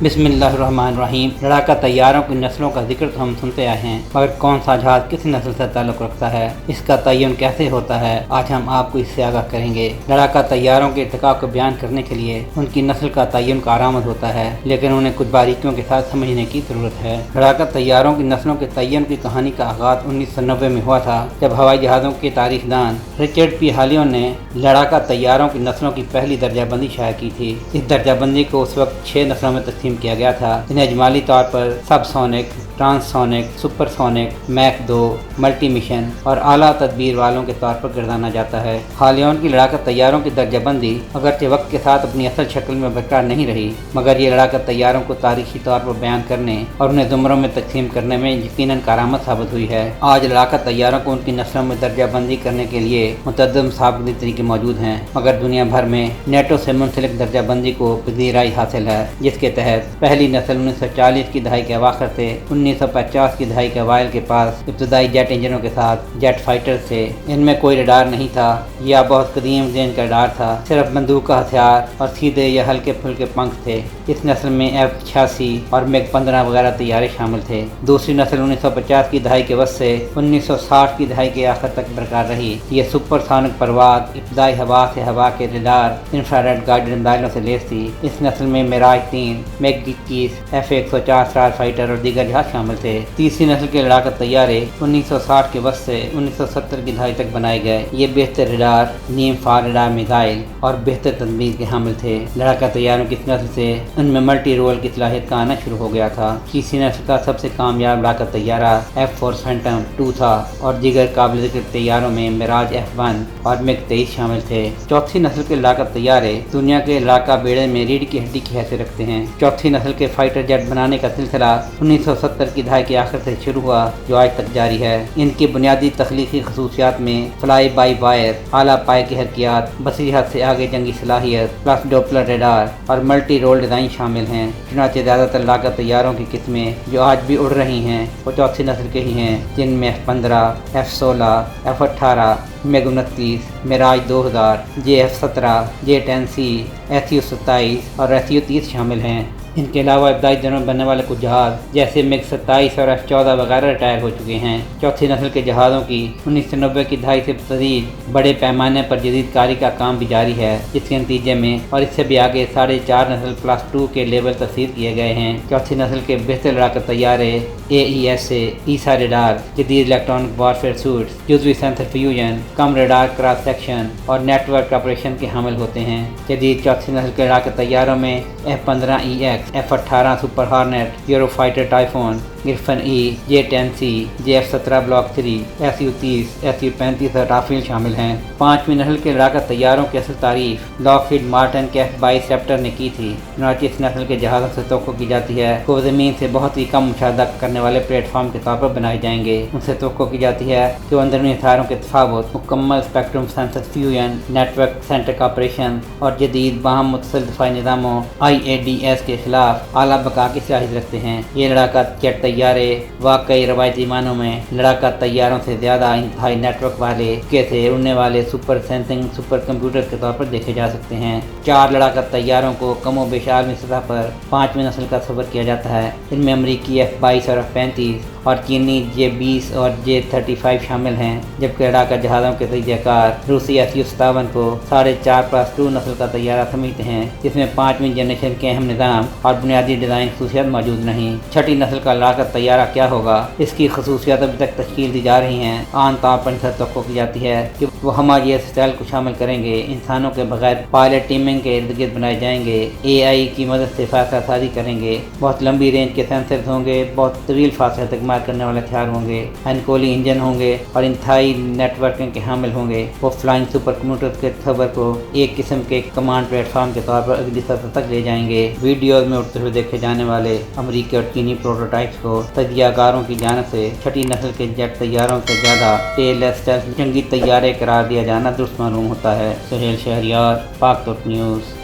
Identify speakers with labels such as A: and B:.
A: بسم اللہ الرحمن الرحیم۔ لڑاکا طیاروں کی نسلوں کا ذکر تو ہم سنتے آئے ہیں، مگر کون سا جہاز کس نسل سے تعلق رکھتا ہے، اس کا تعین کیسے ہوتا ہے، آج ہم آپ کو اس سے آگاہ کریں گے۔ لڑاکا طیاروں کے ارتقاء کو بیان کرنے کے لیے ان کی نسل کا تعین کارآمد ہوتا ہے، لیکن انہیں کچھ باریکیوں کے ساتھ سمجھنے کی ضرورت ہے۔ لڑاکا طیاروں کی نسلوں کے تعین کی کہانی کا آغاز 1990 میں ہوا تھا، جب ہوائی جہازوں کے تاریخ دان رچرڈ پی ہالیون نے لڑاکا طیاروں کی نسلوں کی پہلی درجہ بندی شائع کی تھی۔ اس درجہ بندی کو اس وقت 6 نسلوں میں تقسیم کیا گیا تھا، انہیں اجمالی طور پر subsonic, transonic, supersonic, Mach 2، multi mission اور اعلیٰ تدبیر والوں کے طور پر گردانا جاتا ہے۔ ہالیون کی لڑاکا طیاروں کی درجہ بندی اگرچہ وقت کے ساتھ اپنی اصل شکل میں برقرار نہیں رہی، مگر یہ لڑاکا طیاروں کو تاریخی طور پر بیان کرنے اور انہیں زمروں میں تقسیم کرنے میں یقیناً کارآمد ثابت ہوئی ہے۔ آج لڑاکا طیاروں کو ان کی نسلوں میں درجہ بندی کرنے کے لیے متعدد ثابتی طریقے موجود ہیں، مگر دنیا بھر میں نیٹو سے منسلک درجہ بندی کو پذیرائی حاصل ہے، جس کے تحت پہلی نسل 1940 کی دہائی کے اواخر سے 1950 کی دہائی کے اوائل کے پاس ابتدائی جیٹ انجنوں کے ساتھ جیٹ فائٹر تھے۔ ان میں کوئی ریڈار نہیں تھا یا بہت قدیم رینج کا ریڈار تھا، صرف بندوق کا ہتھیار اور سیدھے یا ہلکے پھلکے پنکھ تھے۔ اس نسل میں F-86 اور MiG-15 وغیرہ طیارے شامل تھے۔ دوسری نسل 1950 کی دہائی کے وسط سے 1960 کی دہائی کے آخر تک برقرار رہی۔ یہ سپر سونک پرواز، ابتدائی ہوا سے ہوا کے ریڈار، انفراریڈ گائیڈڈ میزائلوں سے لیس تھی۔ اس نسل میں میراج 3، MiG-21، F-104 اسٹار فائٹر اور دیگر جہاز شامل تھے۔ تیسری نسل کے لڑاکا طیارے 1960 کے وسط سے 1970 کی دہائی تک بنائے گئے۔ یہ بہتر radar, name for radar missile اور بہتر تدبیر کے حامل تھے۔ لڑاکا طیاروں کی اس نسل سے ان میں ملٹی رول کی صلاحیت کا آنا شروع ہو گیا تھا۔ تیسری نسل کا سب سے کامیاب لڑاکا طیارہ F-4 فینٹم 2 تھا اور دیگر قابل ذکر طیاروں میں میراج F-1 اور MiG-23 شامل تھے۔ چوتھی نسل کے لڑاکا طیارے دنیا کے لڑاکا بیڑے میں ریڑھ کی ہڈی کی حیثیت رکھتے ہیں۔ چوتھی نسل کے فائٹر جیٹ بنانے کا سلسلہ 1970 کی دہائی کے آخر سے شروع ہوا، جو آج تک جاری ہے۔ ان کی بنیادی تخلیقی خصوصیات میں فلائی بائی وائر، اعلیٰ پائے کی حرکیات، بصری حد سے آگے جنگی صلاحیت، پلس ڈوپلر ریڈار اور ملٹی رول ڈیزائن شامل ہیں۔ چنانچہ زیادہ تر لڑاکا طیاروں کی قسمیں جو آج بھی اڑ رہی ہیں وہ چوتھی نسل کے ہی ہیں، جن میں F-15، F-16، F-18، MiG-29، میراج 2000، JF-17، J-10C، Su-27 اور Su-30 شامل ہیں۔ ان کے علاوہ ابتدائی دنوں میں بننے والے کچھ جہاز جیسے MiG-27 اور F-14 وغیرہ ریٹائر ہو چکے ہیں۔ چوتھی نسل کے جہازوں کی 1990 کی دہائی سے تدریج بڑے پیمانے پر جدید کاری کا کام بھی جاری ہے، جس کے نتیجے میں اور اس سے بھی آگے 4.5 نسل پلس 2 کے لیول تصویر کیے گئے ہیں۔ چوتھی نسل کے بہتر لڑاکا طیارے AESA، ایسا ریڈار، جدید الیکٹرانک وارفیئر سوٹس، جزوی سینسر فیوژن، کم ریڈار کراس سیکشن اور نیٹ ورک آپریشن کے حامل ہوتے ہیں۔ جدید چوتھی نسل کے لڑاکا طیاروں میں F-15EX، F-18 super hornet, Eurofighter Typhoon, Gripen E، J-10C، JF-17 block 3، Su-30، Su-35 اور رافیل شامل ہیں۔ پانچویں نسل کے لڑاکا طیاروں کی اصل تعریف لاکہیڈ مارٹن کے F-22 ریپٹر نے کی تھی۔ چنانچہ اس نسل کے جہازوں سے توقع کی جاتی ہے کہ وہ زمین سے بہت ہی کم مشاہدہ کرنے والے پلیٹ فارم کے طور پر بنائے جائیں گے۔ ان سے توقع کی جاتی ہے کہ وہ اندرونی ہتھیاروں کے تفاوت، مکمل spectrum sensor fusion, network centric operation اور جدید باہم متصل دفاعی نظاموں IADS کے خلاف اعلیٰ بقا کی صلاحیت رکھتے ہیں۔ یہ لڑاکا جیٹ طیارے واقعی روایتی معنوں میں لڑاکا طیاروں سے زیادہ انتہائی نیٹ ورک والے، کیسے اڑنے والے سپر سینسنگ سپر کمپیوٹر کے طور پر دیکھے جا سکتے ہیں۔ 4 لڑاکا طیاروں کو کم و بیش عالمی سطح پر 5ویں نسل کا تصور کیا جاتا ہے۔ ان میں امریکی F-22 اور F-35 اور چینی J-20 اور J-35 شامل ہیں، جبکہ لڑاکا جہازوں کے تجزیہ کار روسی Su-57 کو 4.5+2 نسل کا طیارہ سمجھتے ہیں، جس میں 5ویں جنریشن کے اہم نظام اور بنیادی ڈیزائن خصوصیات موجود نہیں۔ چھٹی نسل کا لڑاکا طیارہ کیا ہوگا، اس کی خصوصیات ابھی تک تشکیل دی جا رہی ہیں۔ عام طور پر ان سے توقع کی جاتی ہے کہ وہ ہماری اسٹائل کو شامل کریں گے، انسانوں کے بغیر پائلٹ ٹیمنگ کے ارد گرد بنائے جائیں گے، AI کی مدد سے فیصلہ سازی کریں گے، بہت لمبی رینج کے سینسرز ہوں گے، بہت طویل فاصلے تک مار کرنے والے ہتھیار ہوں گے، انکولی انجن ہوں گے اور انتہائی نیٹ ورکنگ کے حامل ہوں گے۔ وہ فلائنگ سپر کمپیوٹر کے تصور کو ایک قسم کے کمانڈ پلیٹ فارم کے طور پر اگلی سطح تک لے جائیں گے۔ ویڈیوز میں اڑتے ہوئے دیکھے جانے والے امریکی اور چینی پروٹوٹائپس کو تجزیہ کاروں کی جانب سے چھٹی نسل کے جیٹ طیاروں سے زیادہ ٹیل-لیس جنگی طیارے قرار دیا جانا درست معلوم ہوتا ہے۔ سہیل شہریار، پاک ترک نیوز۔